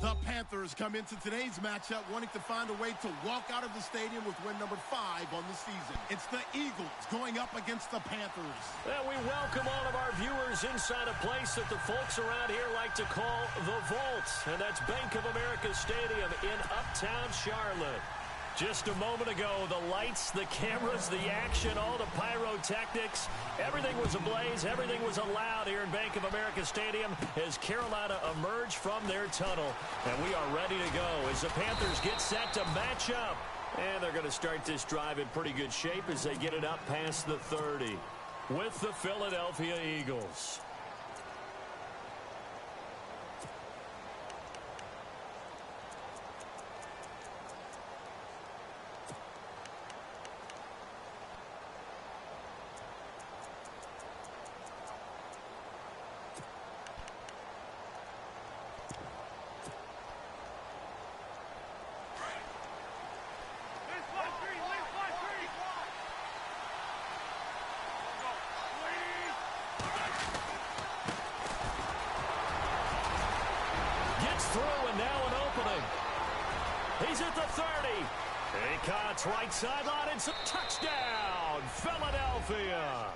The Panthers come into today's matchup wanting to find a way to walk out of the stadium with win number 5 on the season. It's the Eagles going up against the Panthers. Well, we welcome all of our viewers inside a place that the folks around here like to call the Vault, and that's Bank of America Stadium in Uptown Charlotte. Just a moment ago, the lights, the cameras, the action, all the pyrotechnics, everything was ablaze, everything was allowed here in Bank of America Stadium as Carolina emerged from their tunnel. And we are ready to go as the Panthers get set to match up. And they're going to start this drive in pretty good shape as they get it up past the 30 with the Philadelphia Eagles. Through and now an opening. He's at the 30. He cuts right sideline and some touchdown. Philadelphia.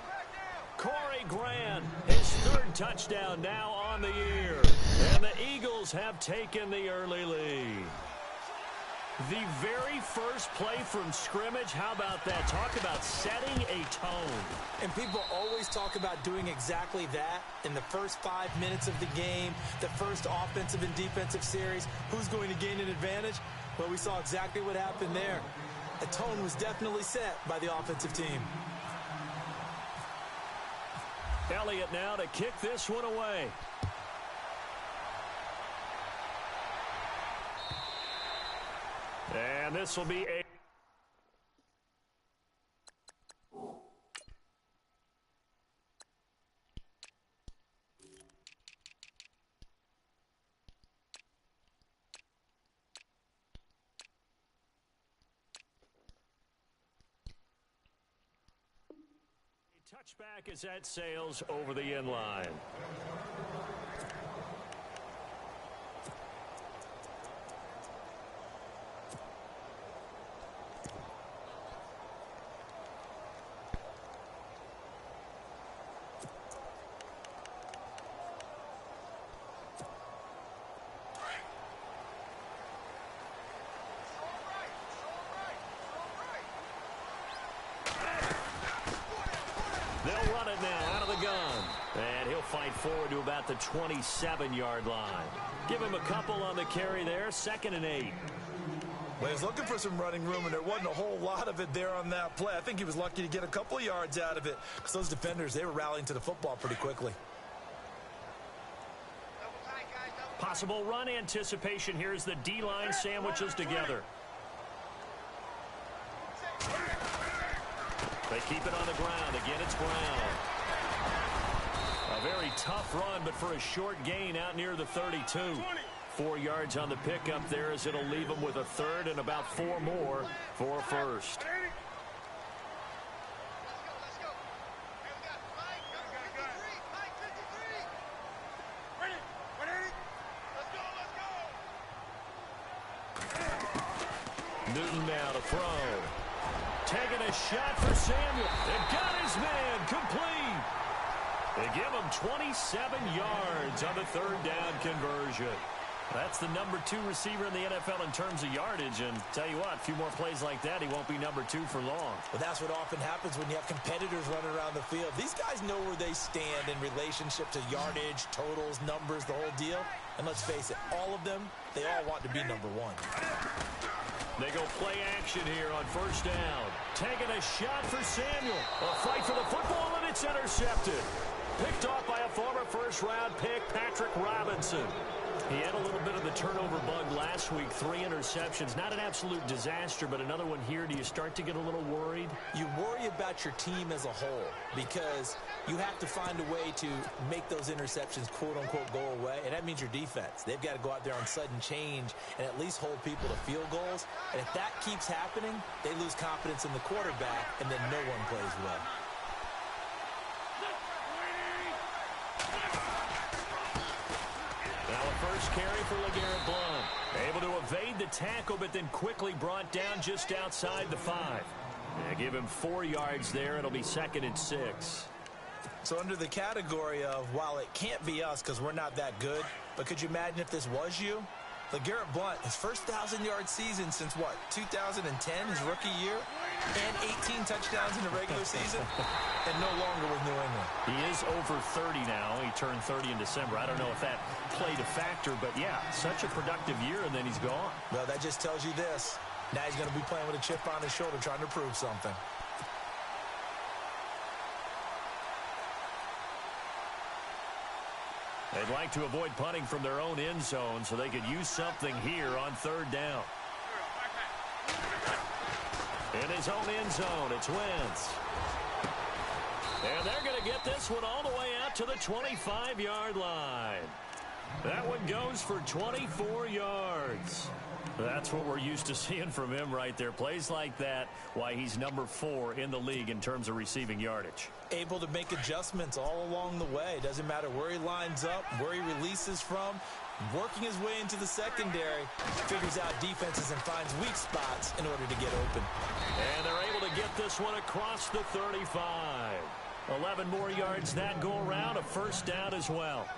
Corey Grant, his 3rd touchdown now on the year. And the Eagles have taken the early lead. The very first play from scrimmage, how about that? Talk about setting a tone. And people always talk about doing exactly that in the first 5 minutes of the game, the first offensive and defensive series. Who's going to gain an advantage? Well, we saw exactly what happened there. The tone was definitely set by the offensive team. Elliott now to kick this one away. And this will be a... touchback as that sails over the end line. They'll run it now out of the gun. And he'll fight forward to about the 27-yard line. Give him a couple on the carry there. 2nd and 8. Well, he was looking for some running room, and there wasn't a whole lot of it there on that play. I think he was lucky to get a couple of yards out of it because those defenders, they were rallying to the football pretty quickly. Possible run anticipation here as the D-line sandwiches together. They keep it on the ground. Again, it's Brown. A very tough run, but for a short gain out near the 32. 4 yards on the pickup there as it'll leave them with a 3rd and about 4 more for a 1st. Newton now to throw. Taking a shot for Samuel. They got his man complete. They give him 27 yards on the 3rd down conversion. That's the number 2 receiver in the NFL in terms of yardage. And tell you what, a few more plays like that, he won't be number 2 for long. Well, that's what often happens when you have competitors running around the field. These guys know where they stand in relationship to yardage, totals, numbers, the whole deal. And let's face it, all of them, they all want to be number 1. They go play action here on 1st down. Taking a shot for Samuel. A fight for the football, and it's intercepted. Picked off by a former 1st-round pick, Patrick Robinson. He had a little bit of the turnover bug last week, 3 interceptions. Not an absolute disaster, but another one here. Do you start to get a little worried? You worry about your team as a whole because you have to find a way to make those interceptions, quote-unquote, go away, and that means your defense. They've got to go out there on sudden change and at least hold people to field goals. And if that keeps happening, they lose confidence in the quarterback, and then no one plays well. Now a first carry for LeGarrette Blount. Able to evade the tackle, but then quickly brought down just outside the 5. Give him 4 yards there. It'll be 2nd and 6. So under the category of, while it can't be us because we're not that good, but could you imagine if this was you? LeGarrette Blount, his first 1,000-yard season since, what, 2010, his rookie year? And 18 touchdowns in the regular season? And no longer with New England. He is over 30 now. He turned 30 in December. I don't know if that played a factor, but yeah, such a productive year, and then he's gone. Well, that just tells you this. Now he's going to be playing with a chip on his shoulder trying to prove something. They'd like to avoid punting from their own end zone so they could use something here on 3rd down. In his own end zone, it's Wentz. And they're going to get this one all the way out to the 25-yard line. That one goes for 24 yards. That's what we're used to seeing from him right there. Plays like that, why he's number 4 in the league in terms of receiving yardage. Able to make adjustments all along the way. Doesn't matter where he lines up, where he releases from. Working his way into the secondary, figures out defenses and finds weak spots in order to get open. And they're able to get this one across the 35. 11 more yards that go around, a 1st down as well.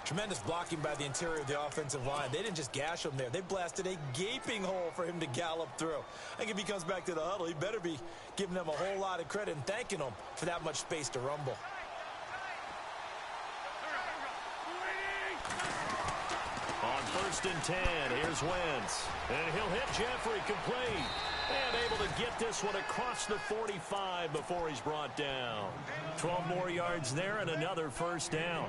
Tremendous blocking by the interior of the offensive line. They didn't just gash him there. They blasted a gaping hole for him to gallop through. I think if he comes back to the huddle, he better be giving them a whole lot of credit and thanking them for that much space to rumble. On 1st and 10, here's Wentz. And he'll hit Jeffrey complete. And able to get this one across the 45 before he's brought down. 12 more yards there and another 1st down.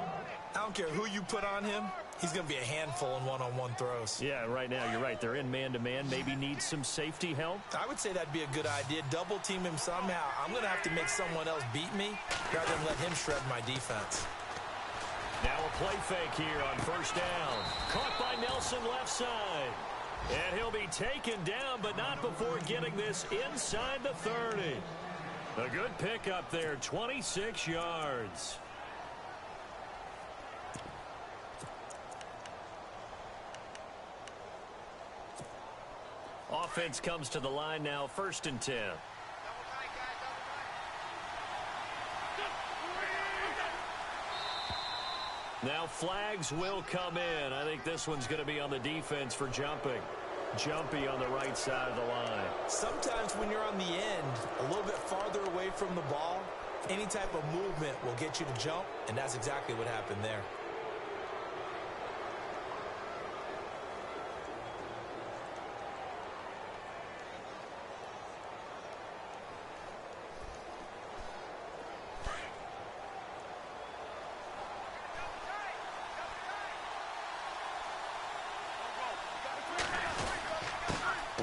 I don't care who you put on him. He's going to be a handful in one-on-one throws. Yeah, right now, you're right. They're in man-to-man. Maybe needs some safety help. I would say that'd be a good idea. Double team him somehow. I'm going to have to make someone else beat me rather than let him shred my defense. Now a play fake here on 1st down. Caught by Nelson left side. And he'll be taken down, but not before getting this inside the 30. A good pickup there, 26 yards. Offense comes to the line now, 1st and 10. Now flags will come in. I think this one's going to be on the defense for jumping. Jumpy on the right side of the line. Sometimes when you're on the end, a little bit farther away from the ball, any type of movement will get you to jump, and that's exactly what happened there.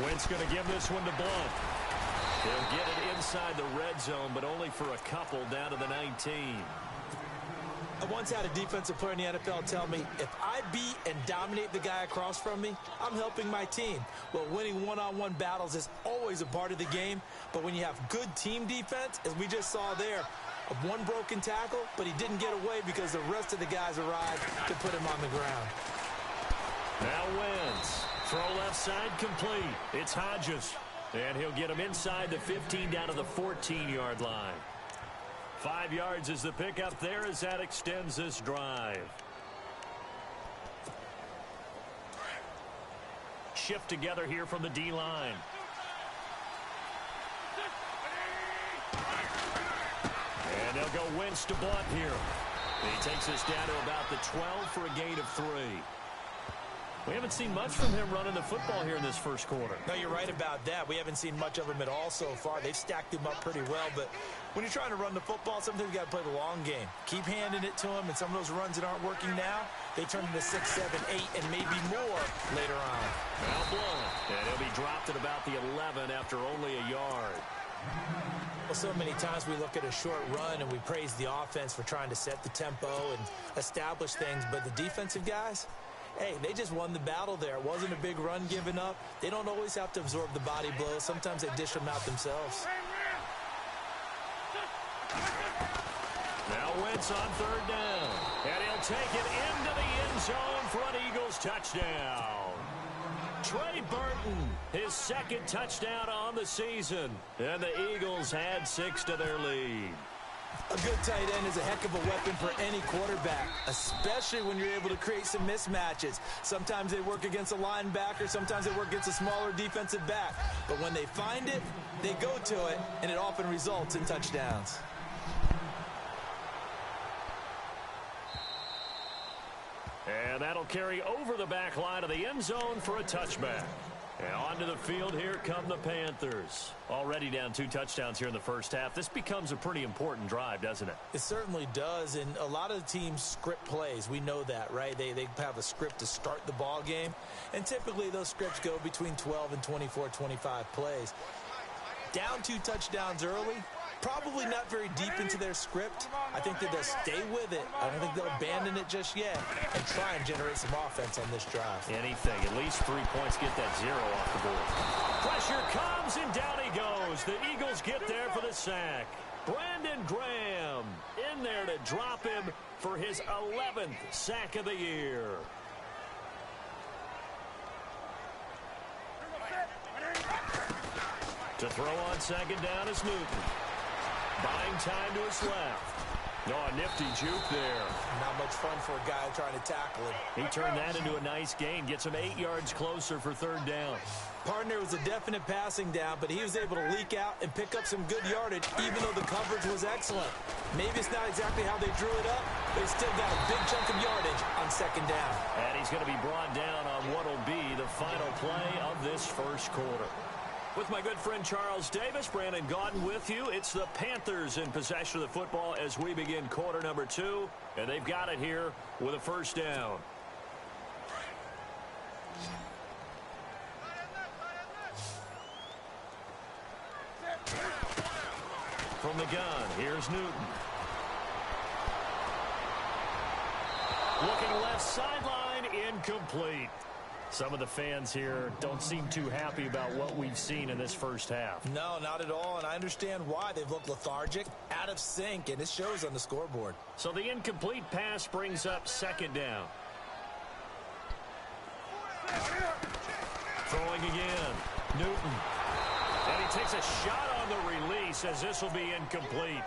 Wentz going to give this one to Blount. He'll get it inside the red zone, but only for a couple down to the 19. I once had a defensive player in the NFL tell me, if I beat and dominate the guy across from me, I'm helping my team. Well, winning one-on-one battles is always a part of the game, but when you have good team defense, as we just saw there, one broken tackle, but he didn't get away because the rest of the guys arrived to put him on the ground. Now Wentz. Throw left side complete. It's Hodges. And he'll get him inside the 15 down to the 14-yard line. 5 yards is the pickup there as that extends this drive. Shift together here from the D-line. And they'll go Wentz to Blount here. He takes us down to about the 12 for a gain of 3. We haven't seen much from him running the football here in this first quarter. No, you're right about that. We haven't seen much of him at all so far. They've stacked him up pretty well, but when you're trying to run the football, sometimes you got to play the long game. Keep handing it to him, and some of those runs that aren't working now, they turn into 6, 7, 8, and maybe more later on. Well blown. And he'll be dropped at about the 11 after only a yard. Well, so many times we look at a short run and we praise the offense for trying to set the tempo and establish things, but the defensive guys, hey, they just won the battle there. It wasn't a big run given up. They don't always have to absorb the body blows. Sometimes they dish them out themselves. Now Wentz on 3rd down. And he'll He'll take it into the end zone for an Eagles touchdown. Trey Burton, his second touchdown on the season. And the Eagles add 6 to their lead. A good tight end is a heck of a weapon for any quarterback, especially when you're able to create some mismatches. Sometimes they work against a linebacker, sometimes they work against a smaller defensive back. But when they find it, they go to it, and it often results in touchdowns. And that'll carry over the back line of the end zone for a touchback. And onto the field, here come the Panthers. Already down 2 touchdowns here in the first half. This becomes a pretty important drive, doesn't it? It certainly does, and a lot of the teams script plays. We know that, right? They have a script to start the ball game, and typically those scripts go between 12 and 24, 25 plays. Down 2 touchdowns early, probably not very deep into their script. I think that they'll stay with it. I don't think they'll abandon it just yet and try and generate some offense on this drive. Anything. At least 3 points, get that 0 off the board. Pressure comes, and down he goes. The Eagles get there for the sack. Brandon Graham in there to drop him for his 11th sack of the year. To throw on second down is Newton. Buying time to his left. Oh, a nifty juke there. Not much fun for a guy trying to tackle him. He turned that into a nice gain. Gets him 8 yards closer for 3rd down. Partner was a definite passing down, but he was able to leak out and pick up some good yardage, even though the coverage was excellent. Maybe it's not exactly how they drew it up, but he still got a big chunk of yardage on second down. And he's going to be brought down on what will be the final play of this first quarter. With my good friend Charles Davis, Brandon Gaudin with you. It's the Panthers in possession of the football as we begin quarter number 2. And they've got it here with a first down. From the gun, here's Newton. Looking left sideline, incomplete. Some of the fans here don't seem too happy about what we've seen in this first half. No, not at all, and I understand why. They've looked lethargic, out of sync, and it shows on the scoreboard. So the incomplete pass brings up second down. Throwing again. Newton. And he takes a shot on the release as this will be incomplete.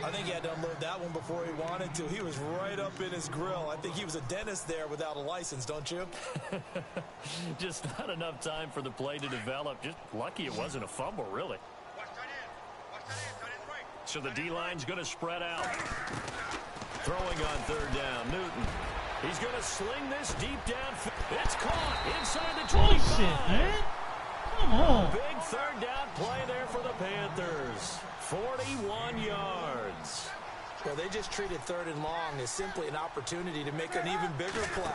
I think he had to unload that one before he wanted to. He was right up in his grill. I think he was a dentist there without a license, don't you? Just not enough time for the play to develop. Just lucky it wasn't a fumble, really. So the D-line's going to spread out. Throwing on 3rd down, Newton. He's going to sling this deep down. It's caught inside the 25. Bullshit, man. Come on. Big 3rd down play there for the Panthers. 41 yards. Well, they just treated 3rd and long as simply an opportunity to make an even bigger play.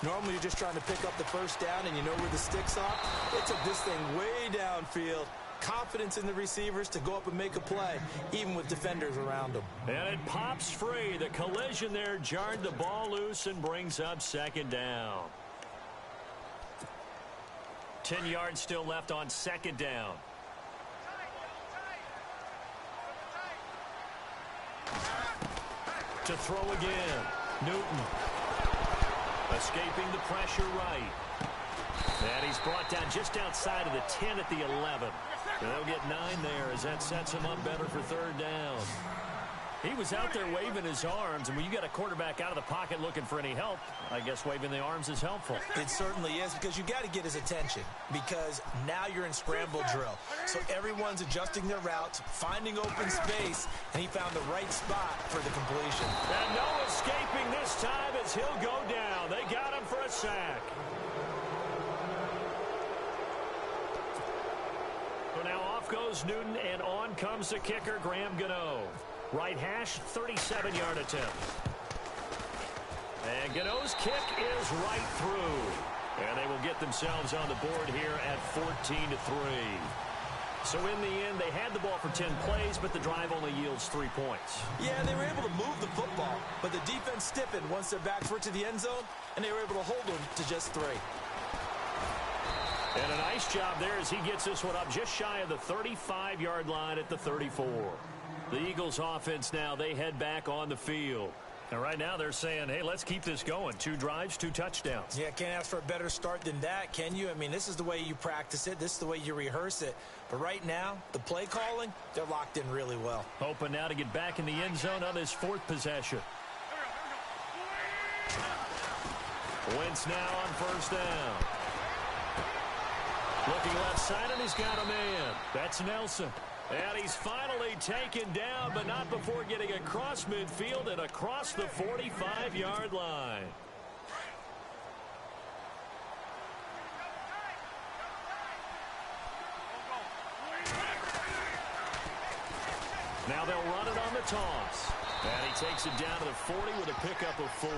Normally, you're just trying to pick up the first down and you know where the sticks are. They took this thing way downfield. Confidence in the receivers to go up and make a play, even with defenders around them. And it pops free. The collision there jarred the ball loose and brings up second down. 10 yards still left on second down. To throw again. Newton. Escaping the pressure right. And he's brought down just outside of the 10 at the 11. And they'll get 9 there as that sets him up better for 3rd down. He was out there waving his arms, and when you got a quarterback out of the pocket looking for any help, I guess waving the arms is helpful. It certainly is, because you got to get his attention, because now you're in scramble drill. So everyone's adjusting their routes, finding open space, and he found the right spot for the completion. And no escaping this time as he'll go down. They got him for a sack. So now off goes Newton, and on comes the kicker, Graham Gano. Right hash, 37-yard attempt. And Gano's kick is right through. And they will get themselves on the board here at 14-3. So in the end, they had the ball for 10 plays, but the drive only yields 3 points. Yeah, they were able to move the football, but the defense stiffened once their backs were to the end zone, and they were able to hold them to just 3. And a nice job there as he gets this one up just shy of the 35-yard line at the 34. The Eagles offense now, they head back on the field. And right now they're saying, hey, let's keep this going. 2 drives, 2 touchdowns. Yeah, can't ask for a better start than that, can you? I mean, this is the way you practice it. This is the way you rehearse it. But right now, the play calling, they're locked in really well. Hoping now to get back in the end zone on his 4th possession. Wentz now on 1st down. Looking left side, and he's got a man. That's Nelson. And he's finally taken down, but not before getting across midfield and across the 45-yard line. Now they'll run it on the toss. And he takes it down to the 40 with a pickup of 4.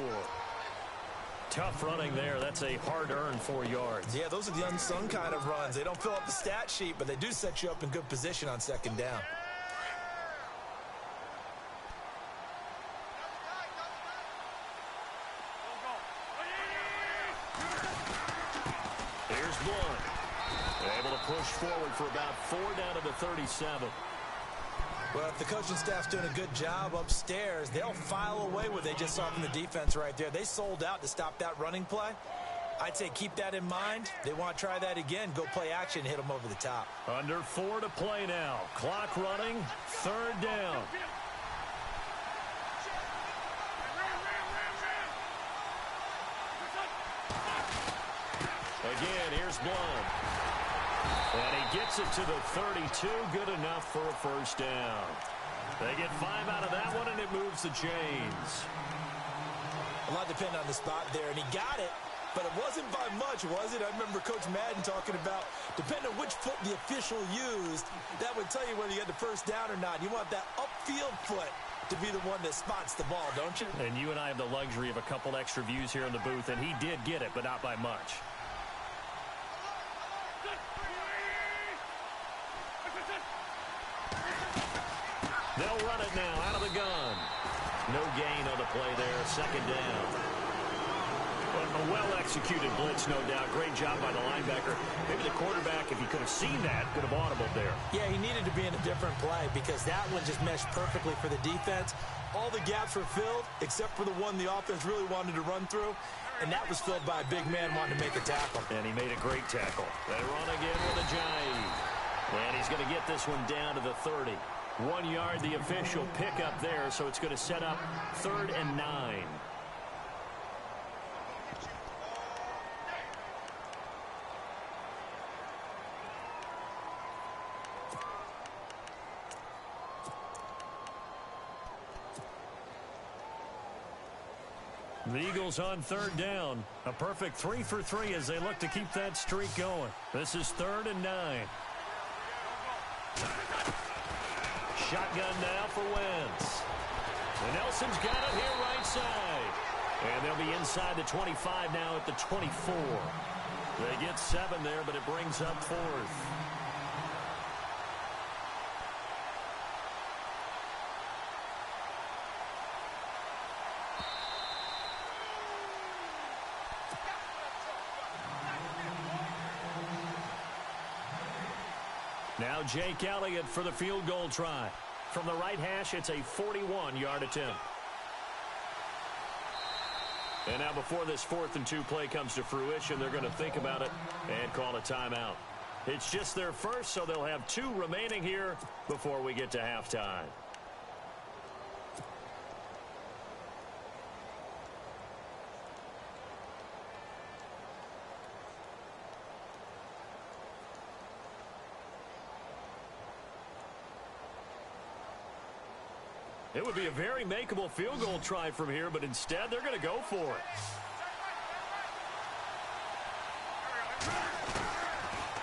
Tough running there. That's a hard-earned 4 yards. Yeah, those are the unsung kind of runs. They don't fill up the stat sheet, but they do set you up in good position on 2nd down. Here's Blunt. Able to push forward for about 4 down to the 37. Well, if the coaching staff's doing a good job upstairs, they'll file away what they just saw from the defense right there. They sold out to stop that running play. I'd say keep that in mind. They want to try that again. Go play action, hit them over the top. Under 4 to play now. Clock running. 3rd down. Again, here's Blunt. And he gets it to the 32. Good enough for a 1st down. They get 5 out of that one, and it moves the chains. A lot depend on the spot there, and he got it, but it wasn't by much, was it? I remember Coach Madden talking about, depending on which foot the official used, that would tell you whether you had the 1st down or not. You want that upfield foot to be the one that spots the ball, don't you? And you and I have the luxury of a couple extra views here in the booth, and he did get it, but not by much. They'll run it now out of the gun. No gain on the play there. 2nd down. A well-executed blitz, no doubt. Great job by the linebacker. Maybe the quarterback, if he could have seen that, could have audibled there. Yeah, he needed to be in a different play because that one just meshed perfectly for the defense. All the gaps were filled except for the one the offense really wanted to run through, and that was filled by a big man wanting to make a tackle. And he made a great tackle. They run again with a jive. And he's going to get this one down to the 30. 1 yard, the official pickup there, so it's going to set up 3rd and 9. The Eagles on 3rd down. A perfect 3 for 3 as they look to keep that streak going. This is 3rd and 9. Shotgun now for Wentz. And Nelson's got it here right side. And they'll be inside the 25 now at the 24. They get 7 there, but it brings up 4th. Now Jake Elliott for the field goal try. From the right hash, it's a 41-yard attempt. And now before this 4th and 2 play comes to fruition, they're going to think about it and call a timeout. It's just their first, so they'll have 2 remaining here before we get to halftime. It would be a very makeable field goal try from here, but instead they're going to go for it.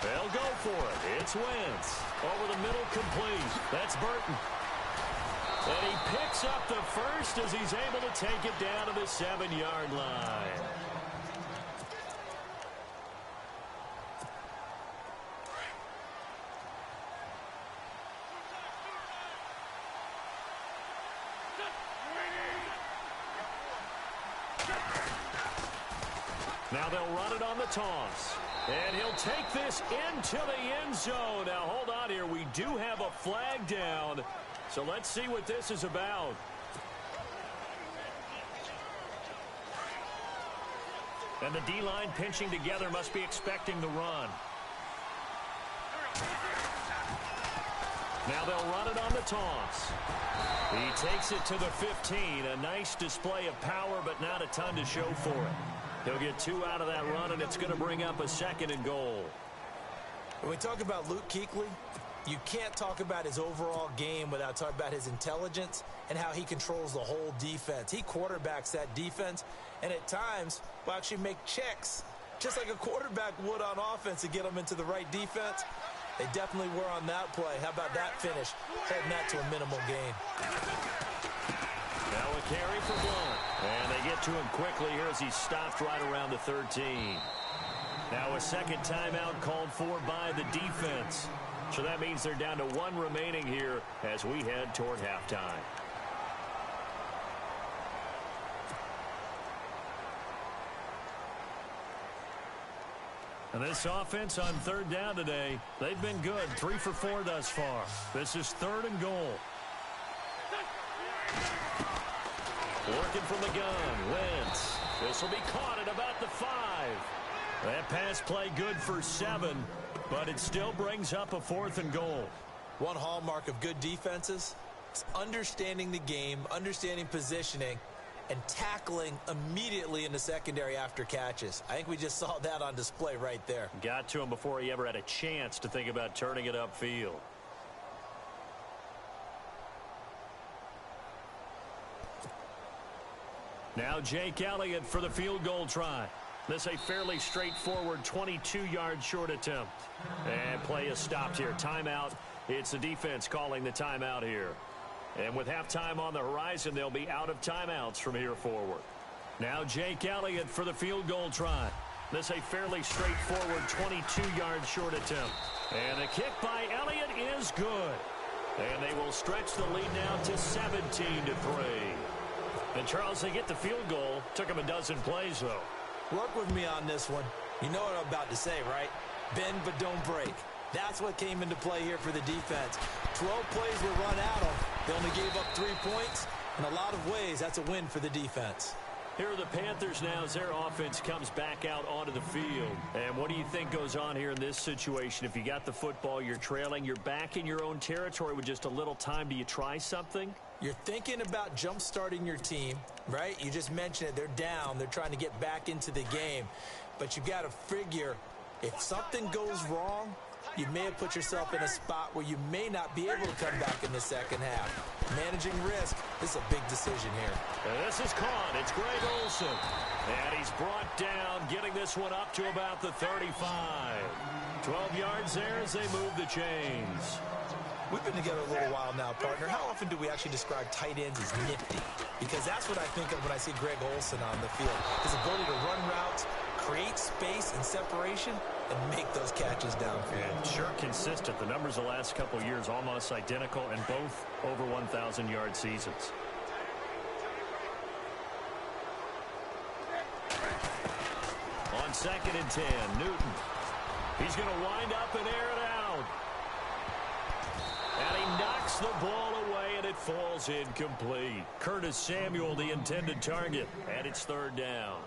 They'll go for it. It's Wentz. Over the middle, complete. That's Burton. And he picks up the first as he's able to take it down to the 7-yard line. Now they'll run it on the toss. And he'll take this into the end zone. Now, hold on here. We do have a flag down. So let's see what this is about. And the D-line pinching together must be expecting the run. Now they'll run it on the toss. He takes it to the 15. A nice display of power, but not a ton to show for it. He'll get 2 out of that run, and it's going to bring up a 2nd and goal. When we talk about Luke Kuechly, you can't talk about his overall game without talking about his intelligence and how he controls the whole defense. He quarterbacks that defense, and at times will actually make checks, just like a quarterback would on offense to get them into the right defense. They definitely were on that play. How about that finish? Holding that to a minimal gain. Now a carry for Blunt. And they get to him quickly here as he's stopped right around the 13. Now a 2nd timeout called for by the defense. So that means they're down to 1 remaining here as we head toward halftime. And this offense on 3rd down today, they've been good. 3 for 4 thus far. This is 3rd and goal. Working from the gun, Wentz. This will be caught at about the 5. That pass play good for 7, but it still brings up a 4th and goal. One hallmark of good defenses is understanding the game, understanding positioning, and tackling immediately in the secondary after catches. I think we just saw that on display right there. Got to him before he ever had a chance to think about turning it upfield. Now Jake Elliott for the field goal try. This a fairly straightforward 22-yard short attempt. And play is stopped here. Timeout. It's the defense calling the timeout here. And with halftime on the horizon, they'll be out of timeouts from here forward. Now Jake Elliott for the field goal try. This a fairly straightforward 22-yard short attempt. And the kick by Elliott is good. And they will stretch the lead now to 17-3. And Charles, they get the field goal. Took them a dozen plays, though. Work with me on this one. You know what I'm about to say, right? Bend but don't break. That's what came into play here for the defense. 12 plays were run at them. They only gave up 3 points. In a lot of ways, that's a win for the defense. Here are the Panthers now as their offense comes back out onto the field. And what do you think goes on here in this situation? If you got the football, you're trailing, you're back in your own territory with just a little time. Do you try something? You're thinking about jump-starting your team, right? You just mentioned it. They're down. They're trying to get back into the game. But you got to figure if something goes wrong, you may have put yourself in a spot where you may not be able to come back in the second half. Managing risk, this is a big decision here. And this is caught. It's Greg Olsen. And he's brought down, getting this one up to about the 35. 12 yards there as they move the chains. We've been together a little while now, partner. How often do we actually describe tight ends as nifty? Because that's what I think of when I see Greg Olsen on the field. His ability to run routes, create space and separation, and make those catches downfield. And sure consistent. The numbers the last couple years almost identical, and both over 1,000-yard seasons. On 2nd and 10, Newton. He's going to wind up and air it out. And he knocks the ball away, and it falls incomplete. Curtis Samuel, the intended target, and it's 3rd down.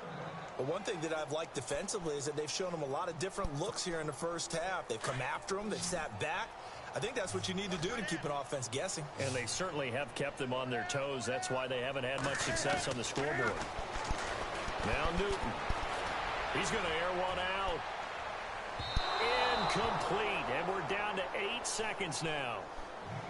But one thing that I've liked defensively is that they've shown him a lot of different looks here in the first half. They've come after him. They've sat back. I think that's what you need to do to keep an offense guessing. And they certainly have kept them on their toes. That's why they haven't had much success on the scoreboard. Now Newton. He's going to air one out. Incomplete. And we're down to 8 seconds now.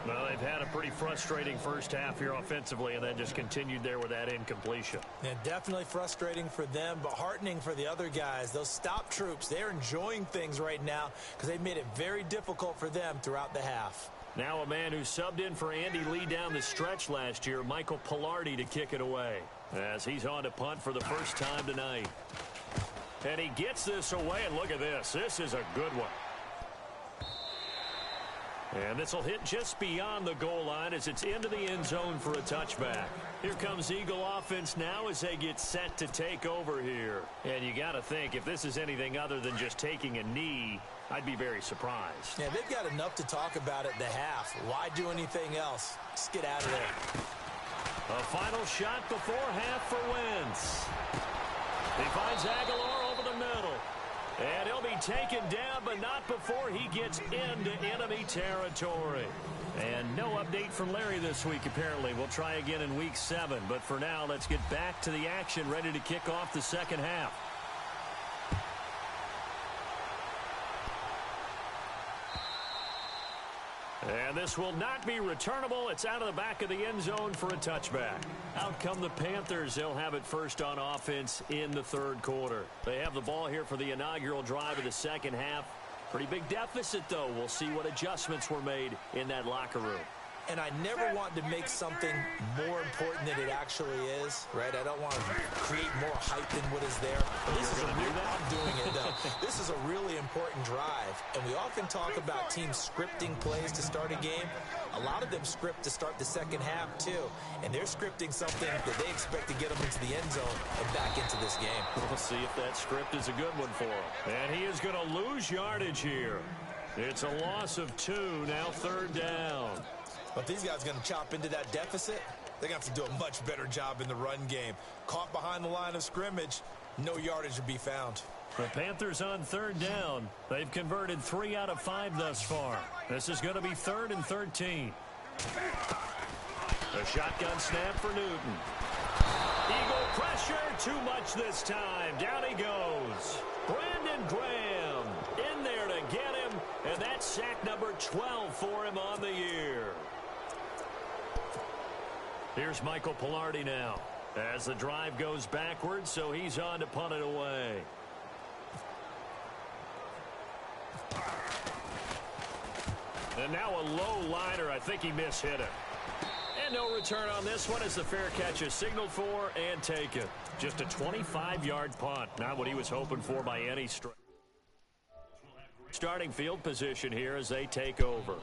Well, they've had a pretty frustrating first half here offensively, and then just continued there with that incompletion. Yeah, definitely frustrating for them, but heartening for the other guys. Those stop troops, they're enjoying things right now because they've made it very difficult for them throughout the half. Now a man who subbed in for Andy Lee down the stretch last year, Michael Pilardi, to kick it away as he's on to punt for the first time tonight. And he gets this away, and look at this. This is a good one. And this will hit just beyond the goal line as it's into the end zone for a touchback. Here comes Eagle offense now as they get set to take over here. And you got to think, if this is anything other than just taking a knee, I'd be very surprised. Yeah, they've got enough to talk about at the half. Why do anything else? Just get out of there. A final shot before half for Wentz. He finds Aguilar And he'll be taken down, but not before he gets into enemy territory. And no update from Larry this week, apparently. We'll try again in Week 7. But for now, let's get back to the action, ready to kick off the second half. And this will not be returnable. It's out of the back of the end zone for a touchback. Out come the Panthers. They'll have it first on offense in the third quarter. They have the ball here for the inaugural drive of the second half. Pretty big deficit, though. We'll see what adjustments were made in that locker room. And I never want to make something more important than it actually is, right? I don't want to create more hype than what is there. This is I'm doing it, though. This is a really important drive, and we often talk about teams scripting plays to start a game. A lot of them script to start the second half, too, and they're scripting something that they expect to get them into the end zone and back into this game. We'll see if that script is a good one for him. And he is going to lose yardage here. It's a loss of 2, now third down. But these guys are going to chop into that deficit. They're going to have to do a much better job in the run game. Caught behind the line of scrimmage, no yardage to be found. The Panthers on third down. They've converted 3 out of 5 thus far. This is going to be 3rd and 13. A shotgun snap for Newton. Eagle pressure, too much this time. Down he goes. Brandon Graham in there to get him, and that's sack number 12 for him on the year. Here's Michael Pilardi now as the drive goes backwards, so he's on to punt it away. And now a low liner. I think he mishit it. And no return on this one as the fair catch is signaled for and taken. Just a 25-yard punt. Not what he was hoping for by any stretch. Starting field position here as they take over.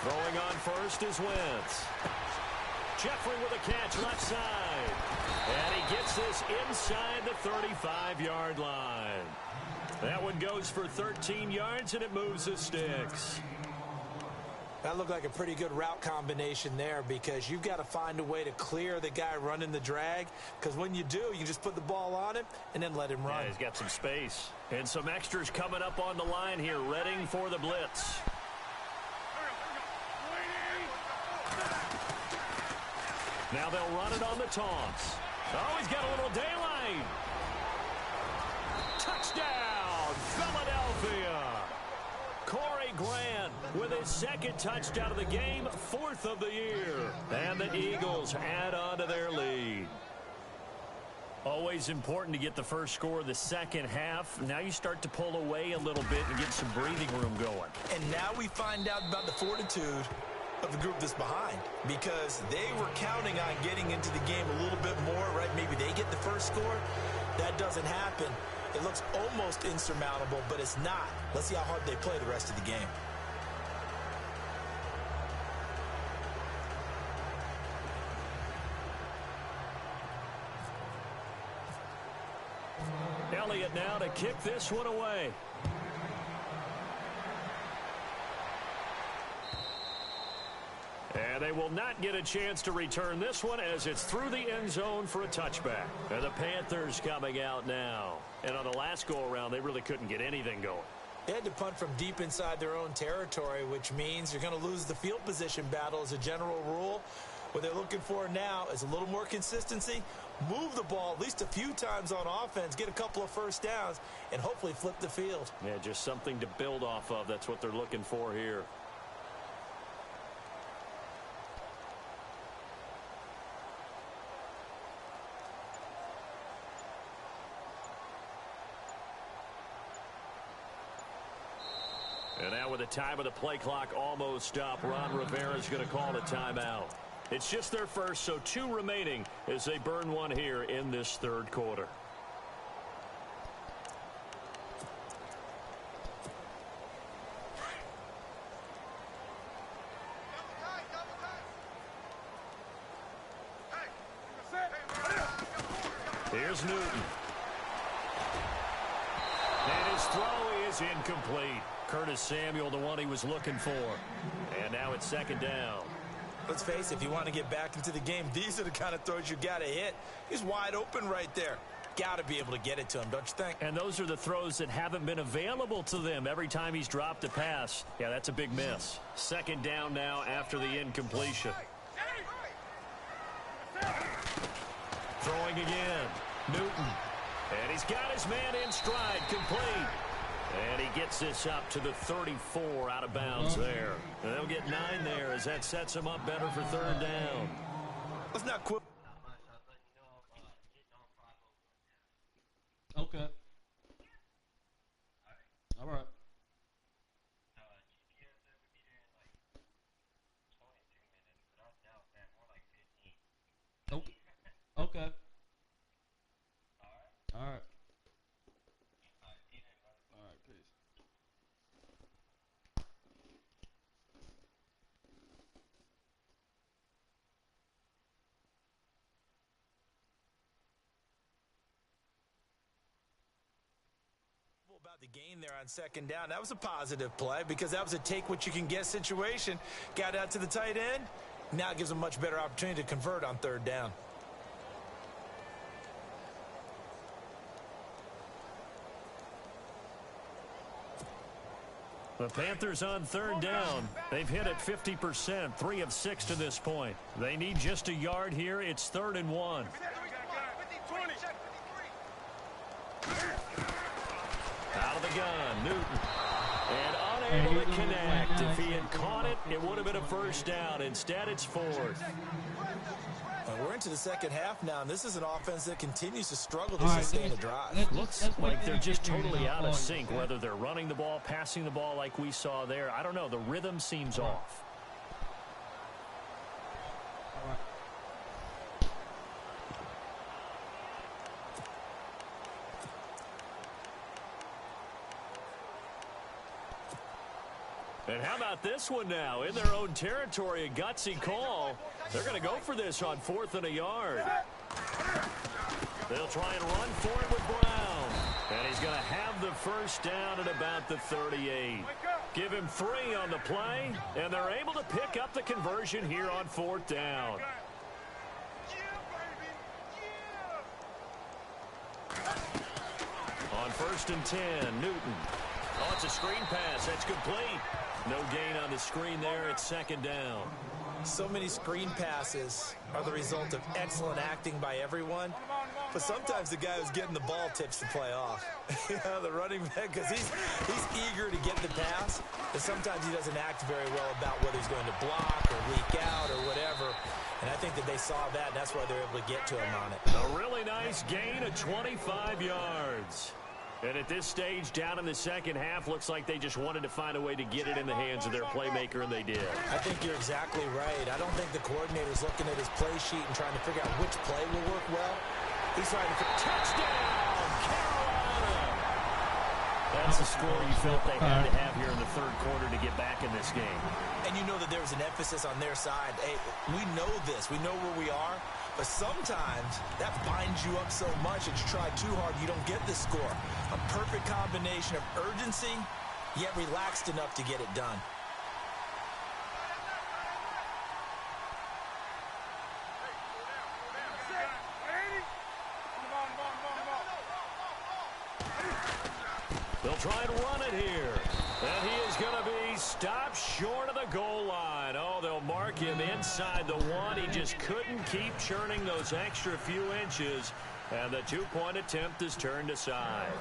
Throwing on first is Wentz. Jeffrey with a catch left side. And he gets this inside the 35-yard line. That one goes for 13 yards, and it moves the sticks. That looked like a pretty good route combination there because you've got to find a way to clear the guy running the drag, because when you do, you just put the ball on him and then let him run. Yeah, he's got some space. And some extras coming up on the line here, readying for the blitz. Now they'll run it on the taunts. Oh, he's got a little daylight. Touchdown, Philadelphia. Corey Grant with his second touchdown of the game, 4th of the year. And the Eagles add on to their lead. Always important to get the first score of the second half. Now you start to pull away a little bit and get some breathing room going. And now we find out about the fortitude of the group that's behind, because they were counting on getting into the game a little bit more, right? Maybe they get the first score. That doesn't happen. It looks almost insurmountable, but it's not. Let's see how hard they play the rest of the game. Elliott now to kick this one away. And they will not get a chance to return this one as it's through the end zone for a touchback. And the Panthers coming out now. And on the last go-around, they really couldn't get anything going. They had to punt from deep inside their own territory, which means you're going to lose the field position battle as a general rule. What they're looking for now is a little more consistency, move the ball at least a few times on offense, get a couple of first downs, and hopefully flip the field. Yeah, just something to build off of. That's what they're looking for here. And now with the time of the play clock almost up, Ron Rivera is going to call a timeout. It's just their first, so 2 remaining as they burn one here in this third quarter. Here's Newton. And his throw is incomplete. Curtis Samuel, the one he was looking for. And now it's second down. Let's face it, if you want to get back into the game, these are the kind of throws you got to hit. He's wide open right there. Got to be able to get it to him, don't you think? And those are the throws that haven't been available to them every time he's dropped a pass. Yeah, that's a big miss. Second down now after the incompletion. Throwing again. Newton. And he's got his man in stride, complete. And he gets this up to the 34 out of bounds there. And they'll get 9 there as that sets him up better for third down. Let's not quit. Okay. All right. Okay. Okay. All right. All right, peace. About the gain there on second down. That was a positive play because that was a take what you can get situation. Got out to the tight end. Now it gives them much better opportunity to convert on third down. The Panthers on third down. They've hit it 50%, 3 of 6 to this point. They need just a yard here. It's 3rd and 1. Out of the gun, Newton. And unable to connect. If he had caught it, it would have been a first down. Instead, it's 4th. We're into the second half now, and this is an offense that continues to struggle to sustain a drive. Looks like they're just totally out of sync, whether they're running the ball, passing the ball like we saw there. I don't know. The rhythm seems off. And how about this one now? In their own territory, a gutsy call. They're going to go for this on 4th and a yard. They'll try and run for it with Brown. And he's going to have the first down at about the 38. Give him 3 on the play, and they're able to pick up the conversion here on 4th down. On 1st and 10, Newton. Oh, it's a screen pass. That's complete. No gain on the screen there. It's 2nd down. So many screen passes are the result of excellent acting by everyone. But sometimes the guy who's getting the ball tips the play off. The running back, because he's eager to get the pass. And sometimes he doesn't act very well about whether he's going to block or leak out or whatever. And I think that they saw that, and that's why they're able to get to him on it. A really nice gain of 25 yards. And at this stage, down in the second half, looks like they just wanted to find a way to get it in the hands of their playmaker, and they did. I think you're exactly right. I don't think the coordinator's looking at his play sheet and trying to figure out which play will work well. He's trying to touchdown, Carolina! That's the score you felt they had to have here in the 3rd quarter to get back in this game. And you know that there was an emphasis on their side. Hey, we know this. We know where we are. But sometimes that binds you up so much that you try too hard, you don't get the score. A perfect combination of urgency, yet relaxed enough to get it done. They'll try and run it here. And he is going to be stopped short of the goal line. Oh, they'll mark him inside the 1. He just couldn't keep churning those extra few inches. And the 2-point attempt is turned aside.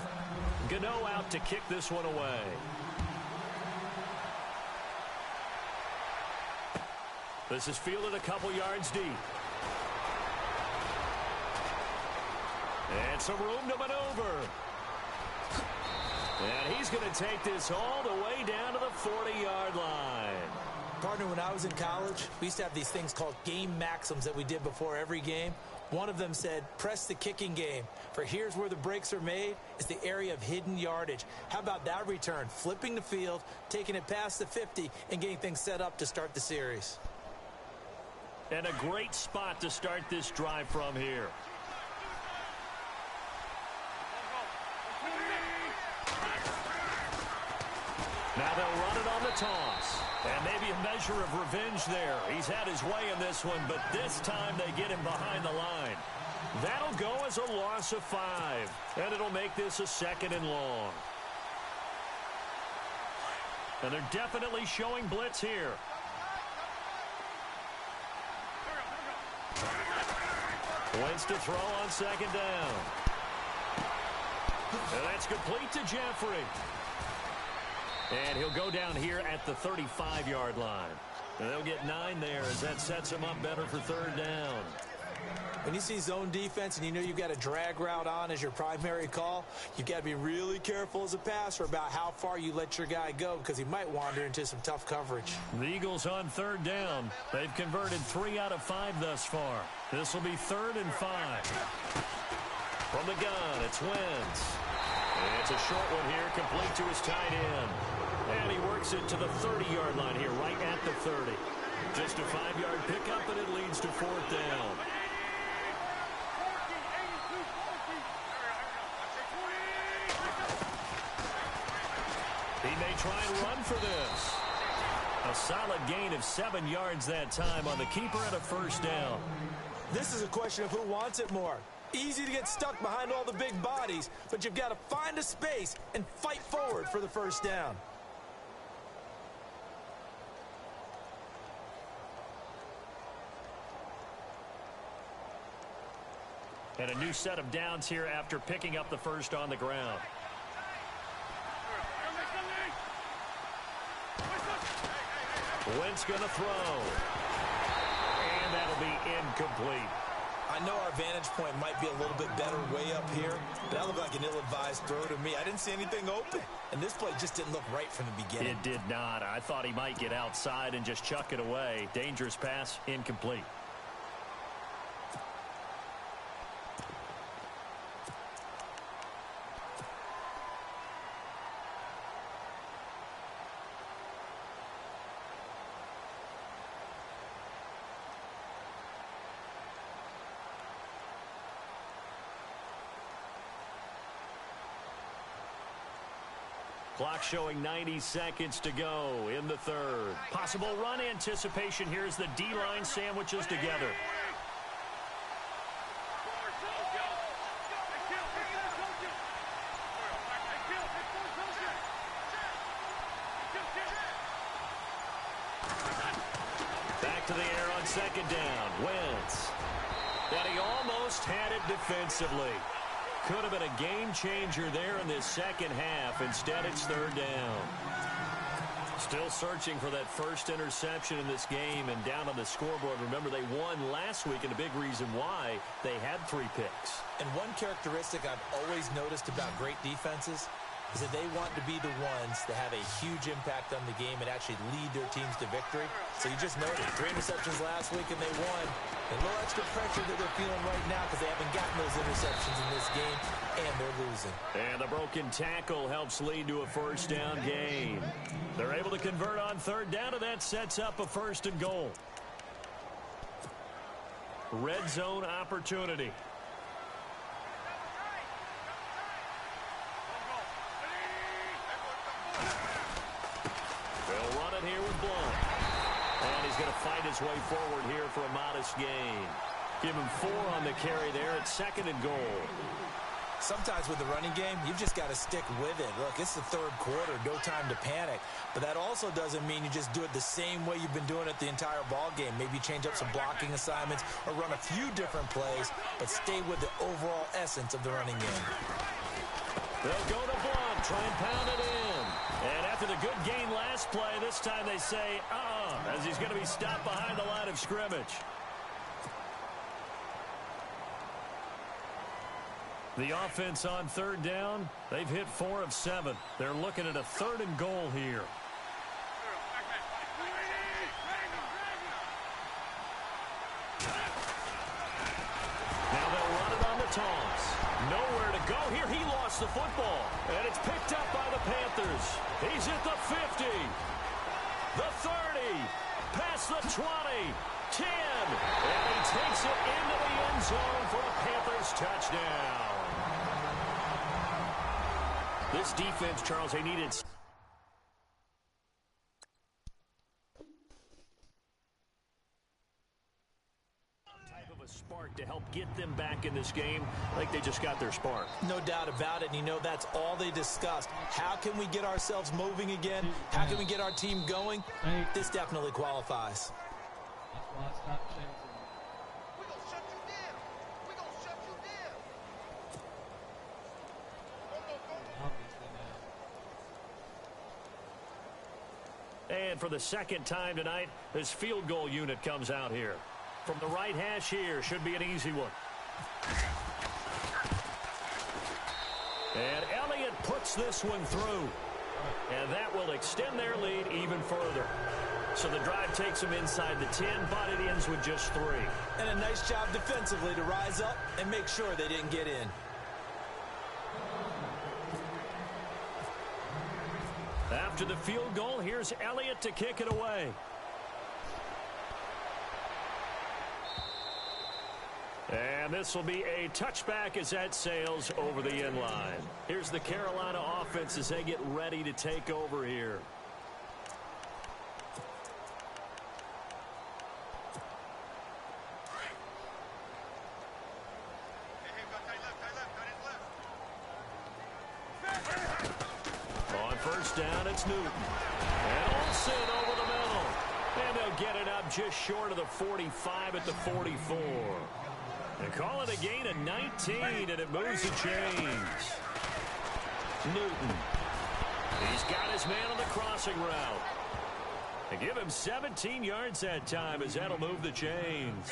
Gano out to kick this one away. This is fielded a couple yards deep. And some room to maneuver. And he's going to take this all the way down to the 40-yard line. Partner, when I was in college, we used to have these things called game maxims that we did before every game. One of them said, press the kicking game. For here's where the breaks are made. It's the area of hidden yardage. How about that return? Flipping the field, taking it past the 50, and getting things set up to start the series. And a great spot to start this drive from here. Now they'll run it on the toss. And maybe a measure of revenge there. He's had his way in this one, but this time they get him behind the line. That'll go as a loss of 5. And it'll make this a 2nd and long. And they're definitely showing blitz here. Wentz to throw on 2nd down. And that's complete to Jeffrey. And he'll go down here at the 35-yard line. And they'll get 9 there as that sets him up better for 3rd down. When you see zone defense and you know you've got a drag route on as your primary call, you've got to be really careful as a passer about how far you let your guy go because he might wander into some tough coverage. The Eagles on 3rd down. They've converted 3 out of 5 thus far. This will be 3rd and 5. From the gun, it's Wentz. It's a short one here, complete to his tight end. And he works it to the 30-yard line here, right at the 30. Just a 5-yard pickup, and it leads to 4th down. He may try and run for this. A solid gain of 7 yards that time on the keeper at a 1st down. This is a question of who wants it more. Easy to get stuck behind all the big bodies, but you've got to find a space and fight forward for the 1st down. And a new set of downs here after picking up the 1st on the ground. Wentz going to throw. And that'll be incomplete. I know our vantage point might be a little bit better way up here, but that looked like an ill-advised throw to me. I didn't see anything open, and this play just didn't look right from the beginning. It did not. I thought he might get outside and just chuck it away. Dangerous pass, incomplete. Clock showing 90 seconds to go in the 3rd. Possible run anticipation here as the D-line sandwiches together. Back to the air on 2nd down. Wentz. And he almost had it defensively. Could have been a game changer there in this 2nd half. Instead, it's 3rd down. Still searching for that 1st interception in this game and down on the scoreboard. Remember, they won last week, and a big reason why they had 3 picks. And one characteristic I've always noticed about great defenses is that they want to be the ones that have a huge impact on the game and actually lead their teams to victory. So you just noted 3 interceptions last week and they won. And a little extra pressure that they're feeling right now because they haven't gotten those interceptions in this game, and they're losing. And the broken tackle helps lead to a 1st down gain. They're able to convert on 3rd down, and that sets up a 1st and goal. Red zone opportunity. They'll run it here with Blunt. And he's going to fight his way forward here for a modest gain. Give him 4 on the carry there at 2nd and goal. Sometimes with the running game, you've just got to stick with it. Look, it's the 3rd quarter, no time to panic. But that also doesn't mean you just do it the same way you've been doing it the entire ball game. Maybe change up some blocking assignments or run a few different plays, but stay with the overall essence of the running game. They'll go to Blunt, try and pound it in. And after the good gain last play, this time they say, as he's going to be stopped behind the line of scrimmage. The offense on 3rd down, they've hit 4 of 7. They're looking at a 3rd and goal here. Now they'll run it on the toss. Nowhere to go here. He lost the football. And it's picked up by the Panthers. He's at the 50. The 30. Past the 20. 10. And he takes it into the end zone for a Panthers touchdown. This defense, Charles, they needed get them back in this game like they just got their spark. No doubt about it. And, you know, that's all they discussed. How can we get ourselves moving again? How can we get our team going? This definitely qualifies. That's why I stopped chasing. We're going to shut you down. We're going to shut you down. Obviously now. And for the second time tonight, this field goal unit comes out here. From the right hash here, should be an easy one. And Elliott puts this one through. And that will extend their lead even further. So the drive takes them inside the 10, but it ends with just 3. And a nice job defensively to rise up and make sure they didn't get in. After the field goal, here's Elliott to kick it away. And this will be a touchback as that sails over the end line. Here's the Carolina offense as they get ready to take over here. On first down, it's Newton. And Olsen over the middle. And they'll get it up just short of the 45 at the 44. They call it a gain of 19, and it moves the chains. Newton. He's got his man on the crossing route. They give him 17 yards that time as that'll move the chains.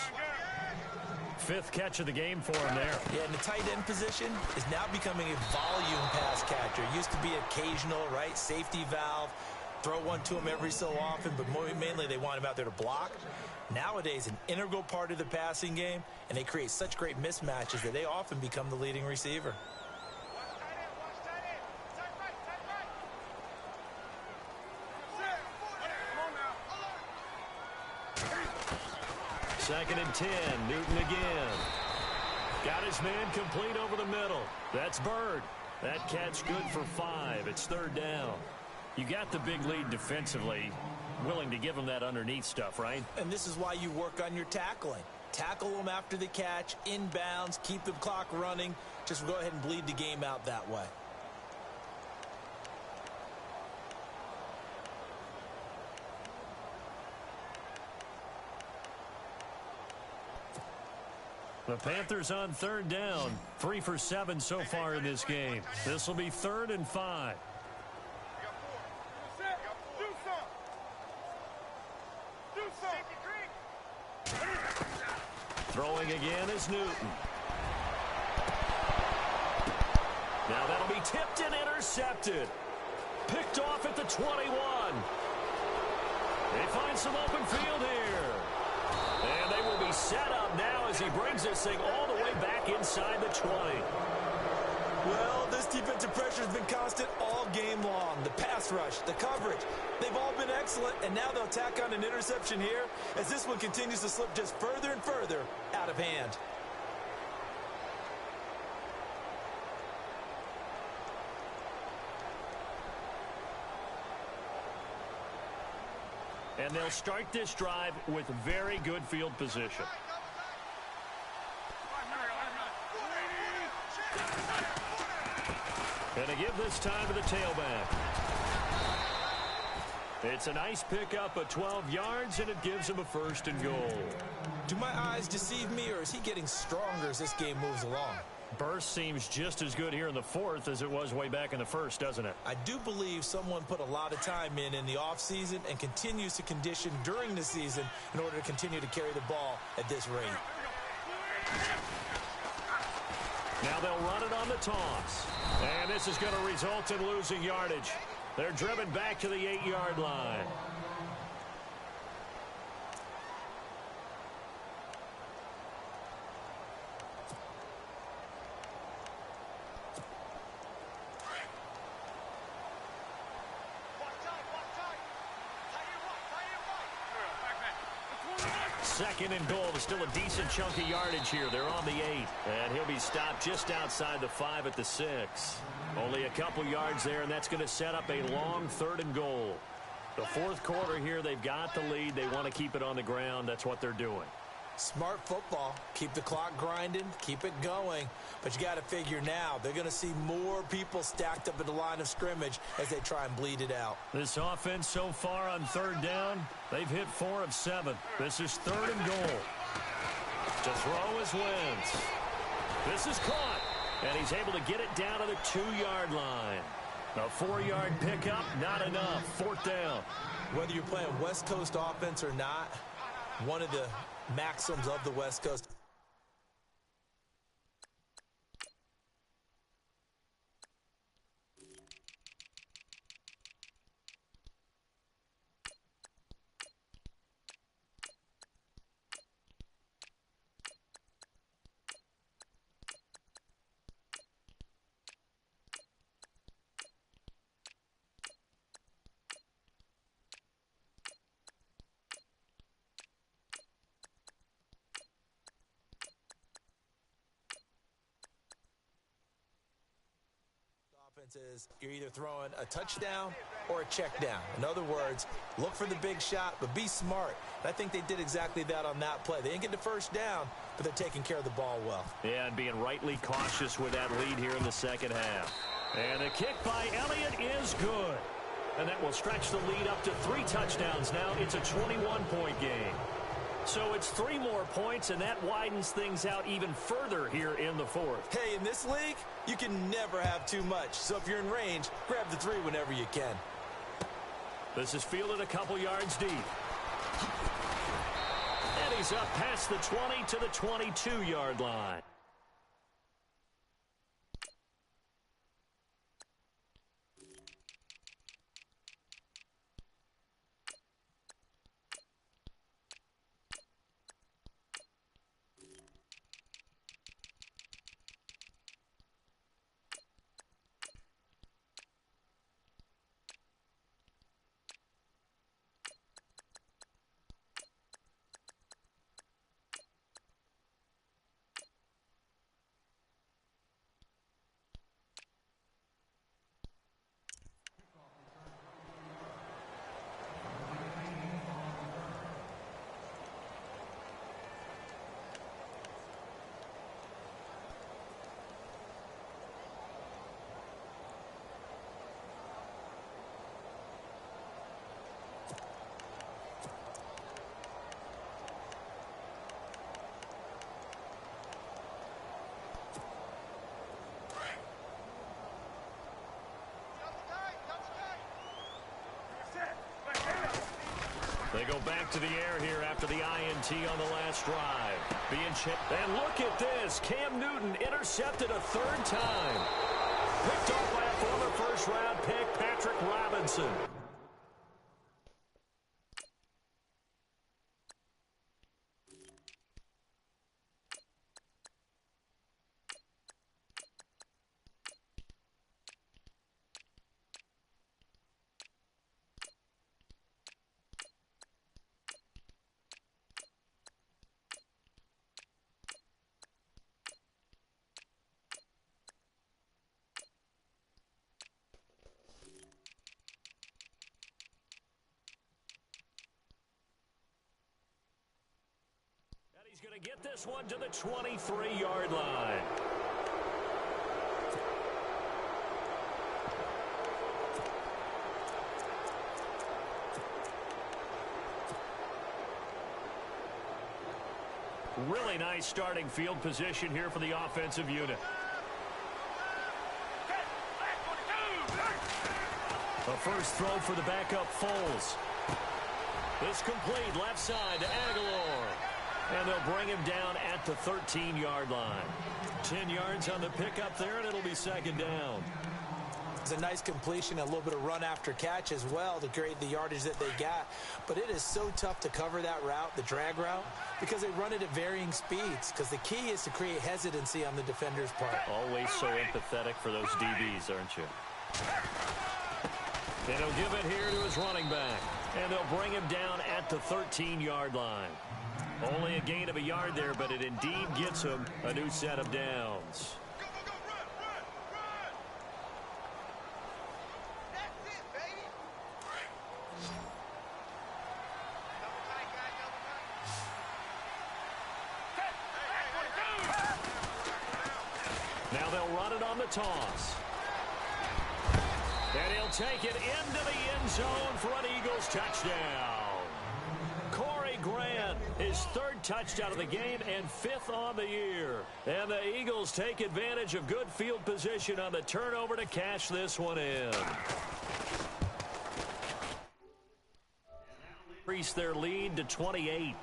5th catch of the game for him there. Yeah, and the tight end position is now becoming a volume pass catcher. Used to be occasional, right? Safety valve. Throw one to him every so often, but mainly they want him out there to block. Nowadays, an integral part of the passing game, and they create such great mismatches that they often become the leading receiver. Second and 10, Newton again. Got his man complete over the middle. That's Bird. That catch good for 5. It's 3rd down. You got the big lead defensively. Willing to give him that underneath stuff, right? And this is why you work on your tackling. Tackle them after the catch, inbounds, keep the clock running. Just go ahead and bleed the game out that way. The Panthers on 3rd down. 3 for 7 so far in this game. This will be 3rd and 5. Throwing again is Newton. Now that'll be tipped and intercepted. Picked off at the 21. They find some open field here. And they will be set up now as he brings this thing all the way back inside the 20. Well, this defensive pressure has been constant all game long. The pass rush, the coverage, they've all been excellent, and now they'll tack on an interception here as this one continues to slip just further and further out of hand. And they'll start this drive with very good field position. And to give this time to the tailback. It's a nice pickup of 12 yards, and it gives him a 1st and goal. Do my eyes deceive me, or is he getting stronger as this game moves along? Burst seems just as good here in the 4th as it was way back in the 1st, doesn't it? I do believe someone put a lot of time in the offseason and continues to condition during the season in order to continue to carry the ball at this rate. Now they'll run it on the toss. And this is going to result in losing yardage. They're driven back to the 8-yard line. Second and goal. Still a decent chunk of yardage here. They're on the 8. And he'll be stopped just outside the 5 at the 6. Only a couple yards there, and that's going to set up a long 3rd and goal. The 4th quarter here, they've got the lead. They want to keep it on the ground. That's what they're doing. Smart football. Keep the clock grinding, keep it going. But you got to figure now, they're going to see more people stacked up at the line of scrimmage as they try and bleed it out. This offense so far on third down, they've hit 4 of 7. This is 3rd and goal. To throw is Wentz. This is caught, and he's able to get it down to the 2-yard line. A 4-yard pickup, not enough. 4th down. Whether you're playing West Coast offense or not, one of the maxims of the West Coast. Is you're either throwing a touchdown or a check down. In other words, look for the big shot, but be smart. And I think they did exactly that on that play. They didn't get the first down, but they're taking care of the ball well. Yeah, and being rightly cautious with that lead here in the second half. And the kick by Elliott is good. And that will stretch the lead up to 3 touchdowns now. It's a 21-point game. So it's 3 more points, and that widens things out even further here in the 4th. Hey, in this league, you can never have too much. So if you're in range, grab the 3 whenever you can. This is fielded a couple yards deep. And he's up past the 20 to the 22-yard line. They go back to the air here after the INT on the last drive. Being chipped. And look at this. Cam Newton intercepted a 3rd time. Picked off by a former first-round pick, Patrick Robinson. He's going to get this one to the 23-yard line. Really nice starting field position here for the offensive unit. A first throw for the backup Foles. It's complete left side to Aguilar. And they'll bring him down at the 13-yard line. 10 yards on the pickup there, and it'll be 2nd down. It's a nice completion, a little bit of run after catch as well to create the yardage that they got. But it is so tough to cover that route, the drag route, because they run it at varying speeds. Because the key is to create hesitancy on the defender's part. Always so empathetic for those DBs, aren't you? And he'll give it here to his running back. And they'll bring him down at the 13-yard line. Only a gain of a yard there, but it indeed gets him a new set of downs. Go, go, go, run! That's it, baby! Double tight, guy, double tight. on the toss. And he'll take it into the end zone for an Eagles touchdown. Corey Grant, his third touchdown of the game and fifth on the year. And the Eagles take advantage of good field position on the turnover to cash this one in. Increase their lead to 28.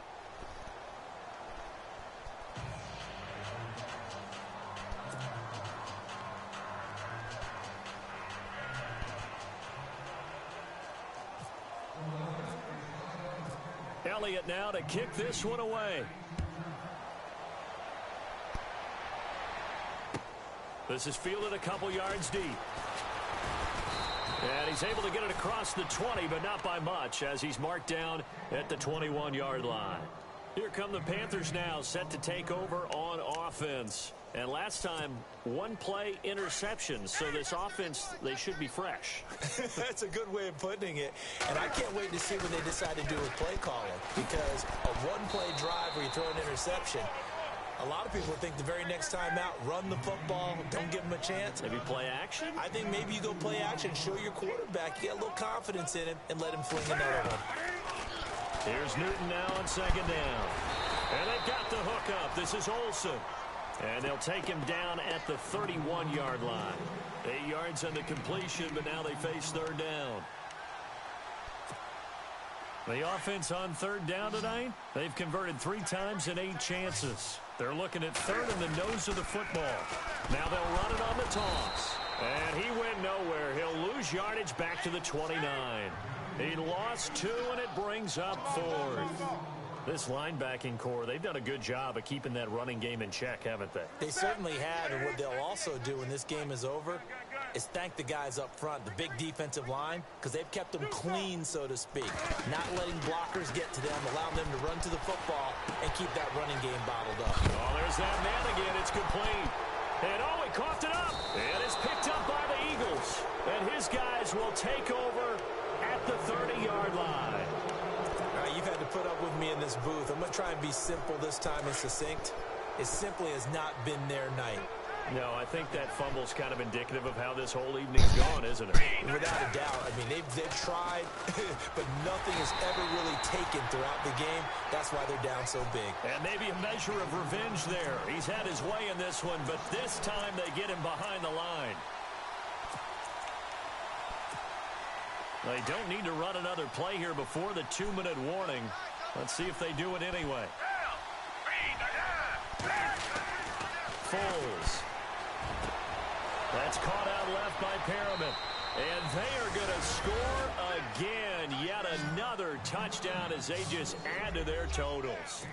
Elliott now to kick this one away. This is fielded a couple yards deep. And he's able to get it across the 20, but not by much, as he's marked down at the 21-yard line. Here come the Panthers now, set to take over on offense. And last time, one-play interception, so this offense, they should be fresh. That's a good way of putting it. And I can't wait to see what they decide to do with play calling, because a one-play drive where you throw an interception, a lot of people think the very next time out, run the football, don't give them a chance. Maybe play action? I think maybe you go play action, show your quarterback, you get a little confidence in him, and let him fling another one. Here's Newton now on second down. And they've got the hook up. This is Olsen. And they'll take him down at the 31-yard line. 8 yards on the completion, but now they face third down. The offense on third down tonight, they've converted 3 times in 8 chances. They're looking at third in the nose of the football. Now they'll run it on the toss. And he went nowhere. He'll lose yardage back to the 29. He lost 2, and it brings up 4th. This linebacking core, they've done a good job of keeping that running game in check, haven't they? They certainly have, and what they'll also do when this game is over is thank the guys up front, the big defensive line, because they've kept them clean, so to speak. Not letting blockers get to them, allowing them to run to the football and keep that running game bottled up. Oh, there's that man again. It's complete. And he coughed it up. And it's picked up by the Eagles. And his guys will take over at the 30-yard line. All right, you've had to put up with me in this booth. I'm going to try and be simple this time and succinct. It simply has not been their night. No, I think that fumble's kind of indicative of how this whole evening's gone, isn't it? Without a doubt. I mean, they've tried, but nothing is ever really taken throughout the game. That's why they're down so big. And maybe a measure of revenge there. He's had his way in this one, but this time they get him behind the line. They don't need to run another play here before the 2-minute warning. Let's see if they do it anyway. Foles. That's caught out left by Perriman. And they are going to score again. Yet another touchdown as they just add to their totals.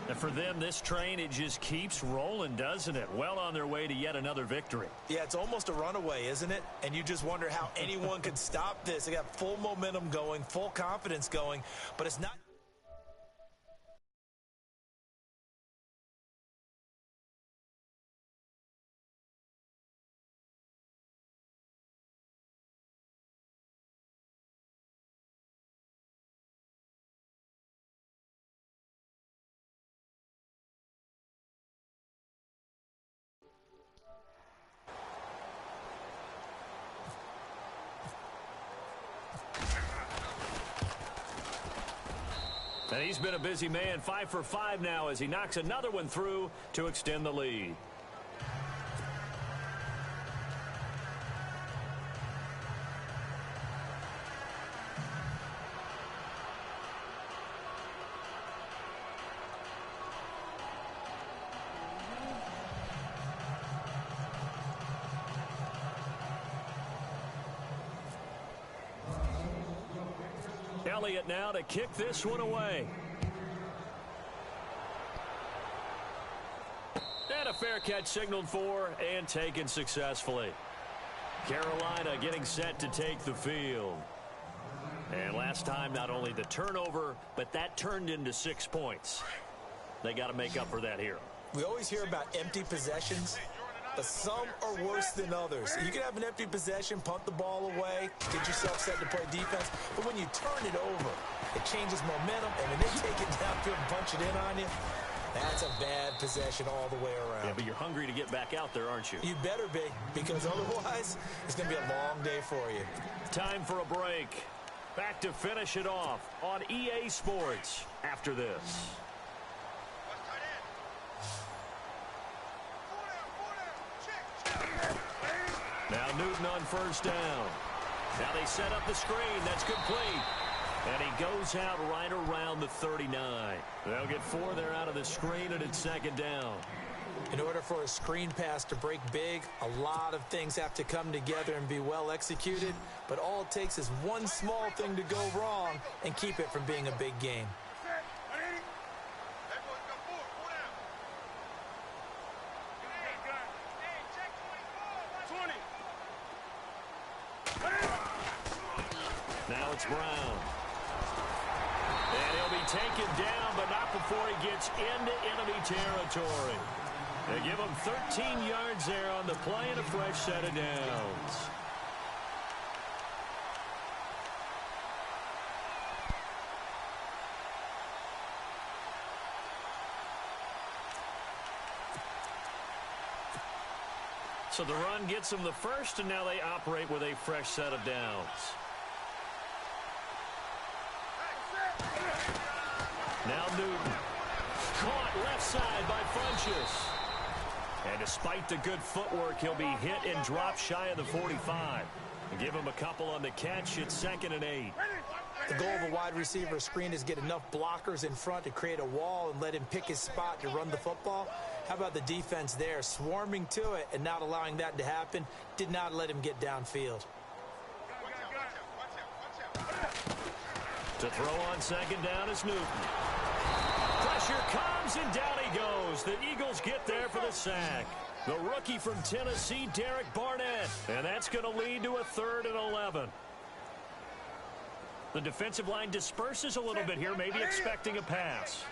And for them, this train, it just keeps rolling, doesn't it? Well on their way to yet another victory. Yeah, it's almost a runaway, isn't it? And you just wonder how anyone could stop this. They got full momentum going, full confidence going, but it's not. And he's been a busy man, 5 for 5 now as he knocks another one through to extend the lead. Elliott now to kick this one away. And a fair catch signaled for and taken successfully. Carolina getting set to take the field. And last time, not only the turnover, but that turned into 6 points. They got to make up for that here. We always hear about empty possessions, but some are worse than others. You can have an empty possession, punt the ball away, get yourself set to play defense, but when you turn it over, it changes momentum, and when they take it downfield and punch it in on you, That's a bad possession all the way around. Yeah, but you're hungry to get back out there, aren't you? You better be, because otherwise it's going to be a long day for you. Time for a break. Back to finish it off on EA Sports after this. Now Newton on first down. Now they set up the screen. That's complete. And he goes out right around the 39. They'll get 4 there out of the screen, and it's second down. In order for a screen pass to break big, a lot of things have to come together and be well executed. But all it takes is one small thing to go wrong and keep it from being a big game. Now it's Brown. And he'll be taken down, but not before he gets into enemy territory. They give him 13 yards there on the play and a fresh set of downs. So the run gets them the first, and now they operate with a fresh set of downs. Now Newton. Caught left side by Funchess. And despite the good footwork, he'll be hit and dropped shy of the 45. And give him a couple on the catch. It's 2nd and 8. The goal of a wide receiver screen is get enough blockers in front to create a wall and let him pick his spot to run the football. How about the defense there, swarming to it and not allowing that to happen? Did not let him get downfield. To throw on second down is Newton. Pressure comes, and down he goes. The Eagles get there for the sack. The rookie from Tennessee, Derek Barnett. And that's going to lead to a 3rd and 11. The defensive line disperses a little bit here, maybe expecting a pass.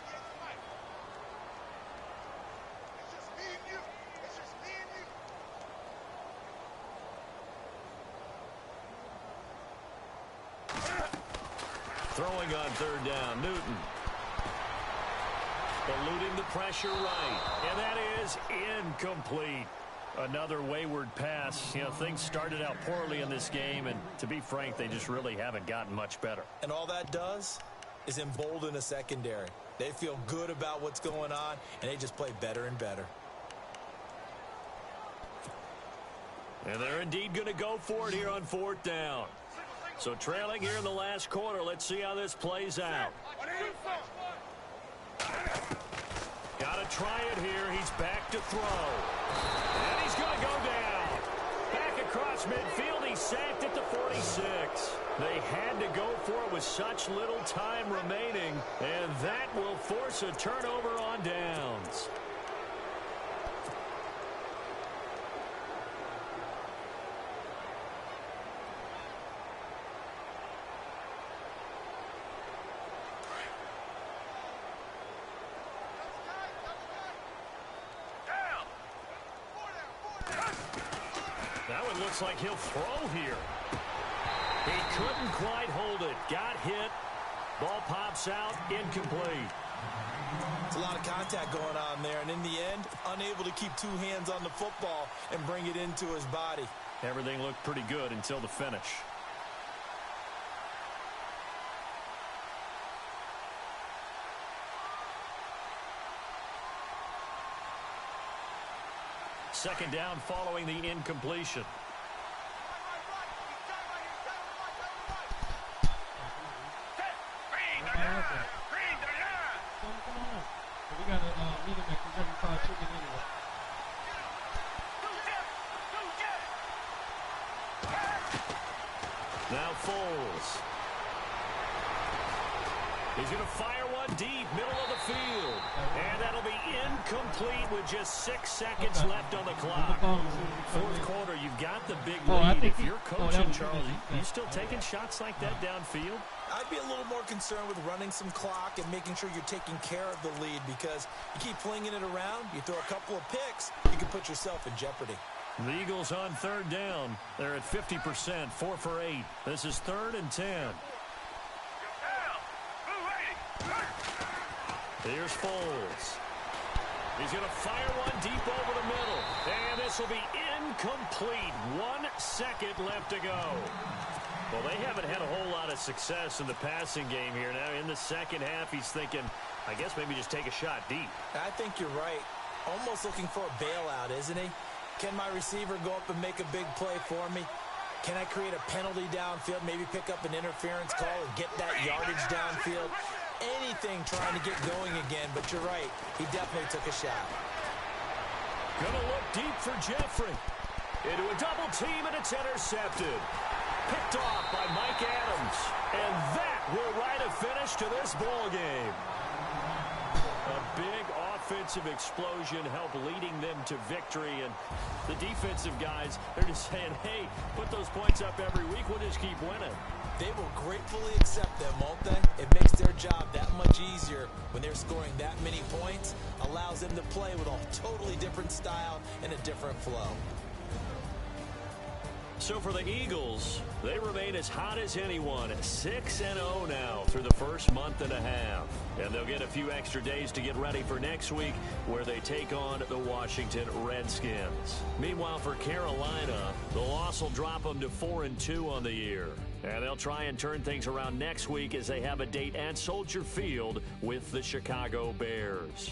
Throwing on 3rd down, Newton. Eluding the pressure right. And that is incomplete. Another wayward pass. You know, things started out poorly in this game, and to be frank, they just really haven't gotten much better. And all that does is embolden a secondary. They feel good about what's going on, and they just play better and better. And they're indeed going to go for it here on 4th down. So trailing here in the last quarter, let's see how this plays out. Got to try it here. He's back to throw. And he's going to go down. Back across midfield. He's sacked at the 46. They had to go for it with such little time remaining, and that will force a turnover on downs. That one looks like he'll throw here. He couldn't quite hold it. Got hit. Ball pops out. Incomplete. It's a lot of contact going on there, and in the end, unable to keep 2 hands on the football and bring it into his body. Everything looked pretty good until the finish. Second down following the incompletion. We got to meet him at Kentucky Fried Chicken anyway. Now Foles. He's going to fire one deep, middle of the field. And that'll be incomplete with just 6 seconds left on the clock. 4th quarter, you've got the big lead. If you're coaching, Charles, you still taking shots like that downfield? I'd be a little more concerned with running some clock and making sure you're taking care of the lead, because you keep flinging it around, you throw a couple of picks, you can put yourself in jeopardy. The Eagles on 3rd down. They're at 50%, 4 for 8. This is 3rd and 10. Here's Foles. He's going to fire one deep over the middle. And this will be incomplete. 1 second left to go. Well, they haven't had a whole lot of success in the passing game here. Now, in the second half, he's thinking, I guess maybe just take a shot deep. I think you're right. Almost looking for a bailout, isn't he? Can my receiver go up and make a big play for me? Can I create a penalty downfield, maybe pick up an interference call and get that yardage downfield? Anything trying to get going again, but you're right. He definitely took a shot. Gonna look deep for Jeffrey. Into a double team, and it's intercepted. Picked off by Mike Adams. And that will write a finish to this ball game. A big offensive explosion helped leading them to victory. And the defensive guys, they're just saying, hey, put those points up every week. We'll just keep winning. They will gratefully accept them, won't they? It makes their job that much easier when they're scoring that many points. Allows them to play with a totally different style and a different flow. So for the Eagles, they remain as hot as anyone, 6-0 now through the first month and a half. And they'll get a few extra days to get ready for next week, where they take on the Washington Redskins. Meanwhile, for Carolina, the loss will drop them to 4-2 on the year. And they'll try and turn things around next week as they have a date at Soldier Field with the Chicago Bears.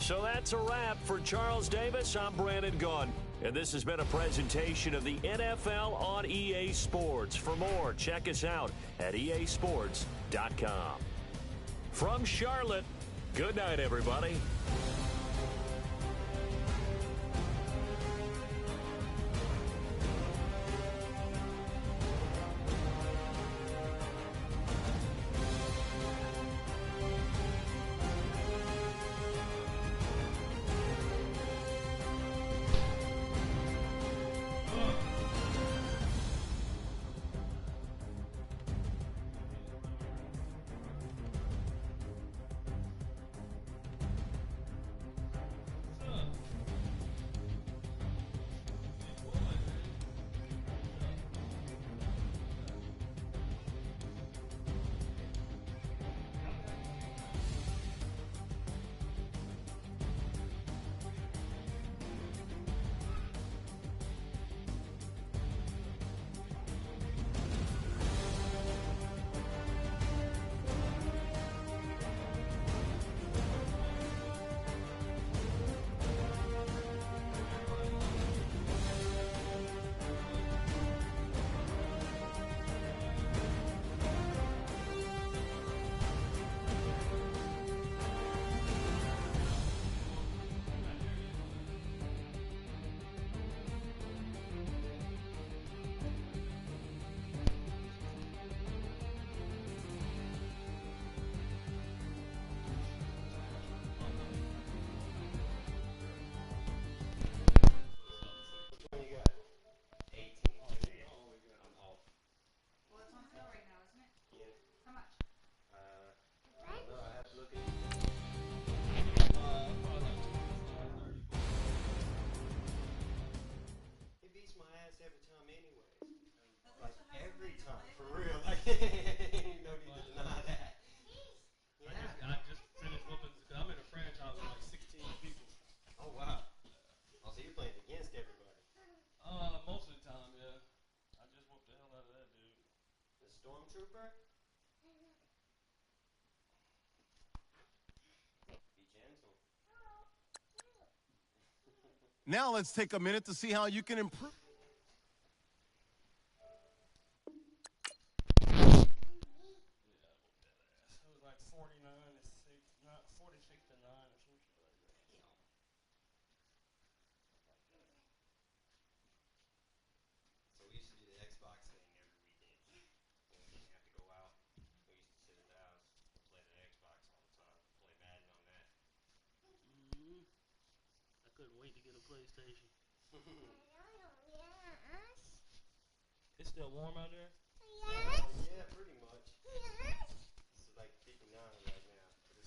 So that's a wrap. For Charles Davis, I'm Brandon Gunn. And this has been a presentation of the NFL on EA Sports. For more, check us out at easports.com. From Charlotte, good night, everybody. Now let's take a minute to see how you can improve. Wait to get a PlayStation. It's still warm out there? Yeah, pretty much. It's like 59 right now.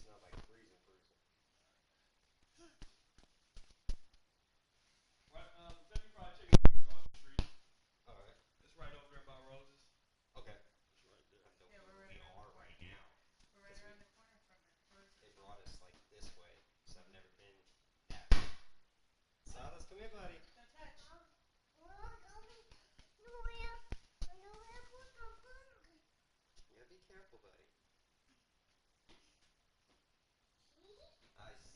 Nice.